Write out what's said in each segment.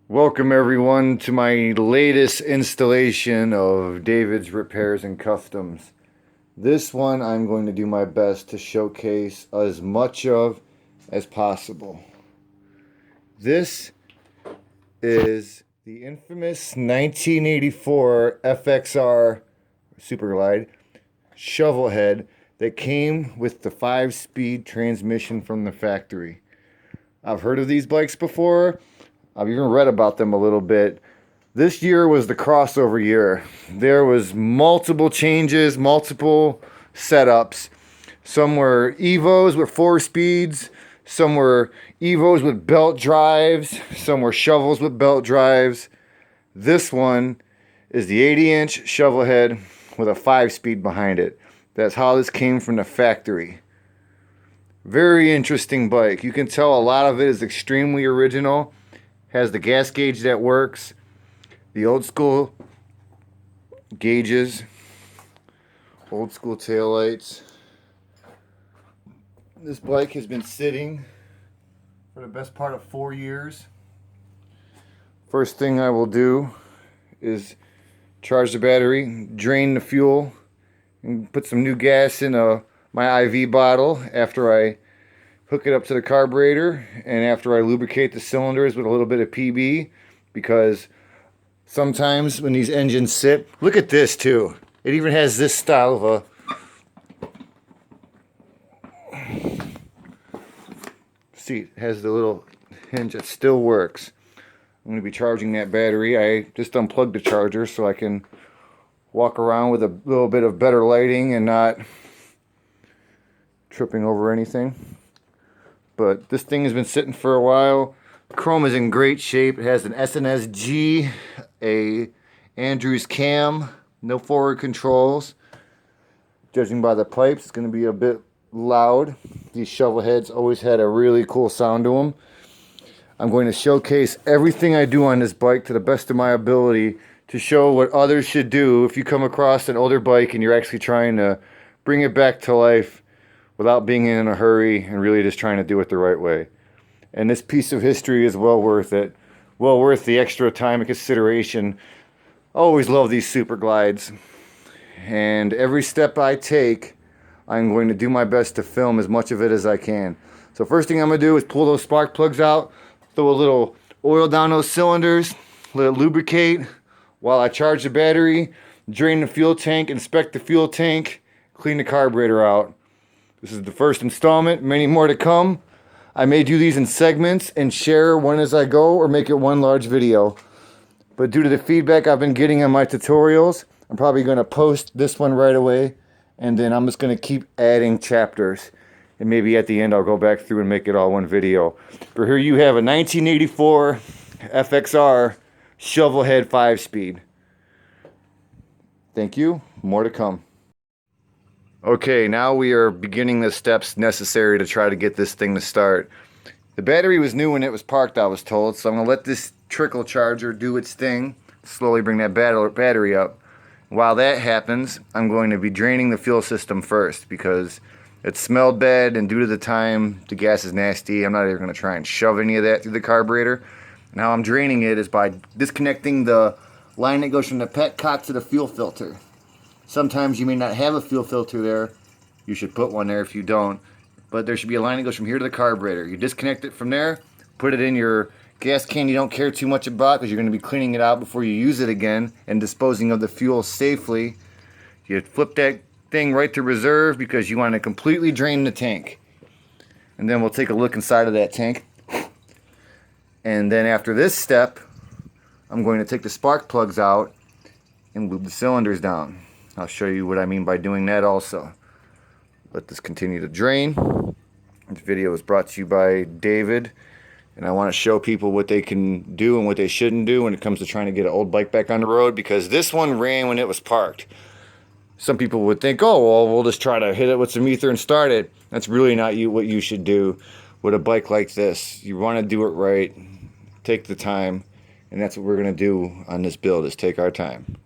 Welcome everyone to my latest installation of David's Repairs and Customs. This one I'm going to do my best to showcase as much of as possible. This is the infamous 1984 FXR Superglide shovel head that came with the 5-speed transmission from the factory. I've heard of these bikes before. I've even read about them a little bit. This year was the crossover year. There was multiple changes, multiple setups. Some were Evos with 4 speeds. Some were Evos with belt drives. Some were shovels with belt drives. This one is the 80-inch shovel head with a 5-speed behind it. That's how this came from the factory. Very interesting bike. You can tell a lot of it is extremely original. Has the gas gauge that works, the old school gauges, old school taillights. This bike has been sitting for the best part of 4 years. First thing I will do is charge the battery, drain the fuel, and put some new gas in my IV bottle after I hook it up to the carburetor and after I lubricate the cylinders with a little bit of PB, because sometimes when these engines sit, look at this too. It even has this style of a seat. It has the little hinge that still works. I'm going to be charging that battery. I just unplugged the charger so I can walk around with a little bit of better lighting and not tripping over anything. But this thing has been sitting for a while. Chrome is in great shape. It has an SNSG, a Andrews cam, no forward controls. Judging by the pipes, it's going to be a bit loud. These shovel heads always had a really cool sound to them. I'm going to showcase everything I do on this bike to the best of my ability to show what others should do if you come across an older bike and you're actually trying to bring it back to life without being in a hurry and really just trying to do it the right way. And this piece of history is well worth it. Well worth the extra time and consideration. I always love these super glides. And every step I take, I'm going to do my best to film as much of it as I can. So first thing I'm going to do is pull those spark plugs out, throw a little oil down those cylinders, let it lubricate while I charge the battery, drain the fuel tank, inspect the fuel tank, clean the carburetor out. This is the first installment, many more to come. I may do these in segments and share one as I go or make it one large video. But due to the feedback I've been getting on my tutorials, I'm probably going to post this one right away. And then I'm just going to keep adding chapters. And maybe at the end I'll go back through and make it all one video. But here you have a 1984 FXR shovel head 5-speed. Thank you. More to come. Okay, now we are beginning the steps necessary to try to get this thing to start. The battery was new when it was parked, I was told, so I'm going to let this trickle charger do its thing, slowly bring that battery up. While that happens, I'm going to be draining the fuel system first because it smelled bad, and due to the time, the gas is nasty. I'm not even going to try and shove any of that through the carburetor. And how I'm draining it is by disconnecting the line that goes from the petcock to the fuel filter. Sometimes you may not have a fuel filter there. You should put one there if you don't. But there should be a line that goes from here to the carburetor. You disconnect it from there, put it in your gas can you don't care too much about because you're going to be cleaning it out before you use it again and disposing of the fuel safely. You flip that thing right to reserve because you want to completely drain the tank. And then we'll take a look inside of that tank. And then after this step, I'm going to take the spark plugs out and lube the cylinders down. I'll show you what I mean by doing that also. Let this continue to drain. This video is brought to you by David, and I want to show people what they can do and what they shouldn't do when it comes to trying to get an old bike back on the road, because this one ran when it was parked. Some people would think, oh, well, we'll just try to hit it with some ether and start it. That's really not what you should do with a bike like this. You want to do it right, take the time, and that's what we're going to do on this build, is take our time.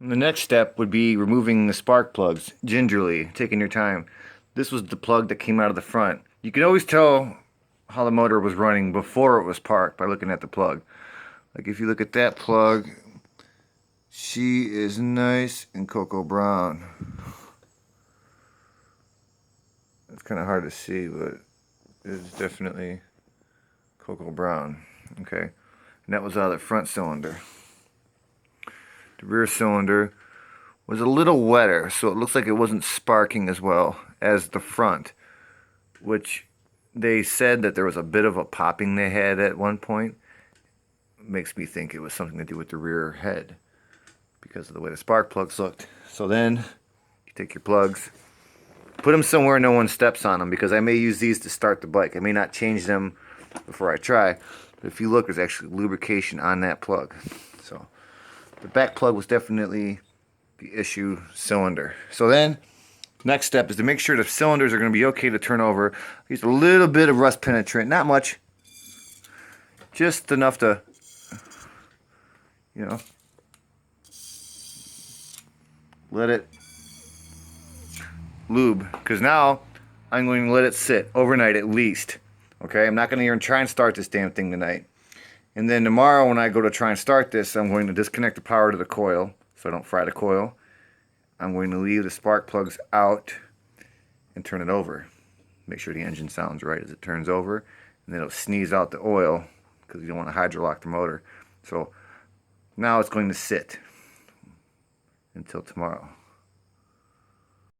And the next step would be removing the spark plugs, gingerly, taking your time. This was the plug that came out of the front. You can always tell how the motor was running before it was parked by looking at the plug. Like if you look at that plug, she is nice and cocoa brown. It's kind of hard to see, but it's definitely cocoa brown. Okay, and that was out of the front cylinder. The rear cylinder was a little wetter, so it looks like it wasn't sparking as well as the front, which they said that there was a bit of a popping they had at one point. Makes me think it was something to do with the rear head because of the way the spark plugs looked. So then you take your plugs, put them somewhere no one steps on them, because I may use these to start the bike. I may not change them before I try, but if you look, there's actually lubrication on that plug. So the back plug was definitely the issue cylinder. So then next step is to make sure the cylinders are going to be okay to turn over. Use a little bit of rust penetrant, not much, just enough to, you know, let it lube, because now I'm going to let it sit overnight at least. Okay, I'm not going to even try and start this damn thing tonight. And then tomorrow when I go to try and start this, I'm going to disconnect the power to the coil so I don't fry the coil. I'm going to leave the spark plugs out and turn it over. Make sure the engine sounds right as it turns over, and then it'll sneeze out the oil because you don't want to hydrolock the motor. So now it's going to sit until tomorrow.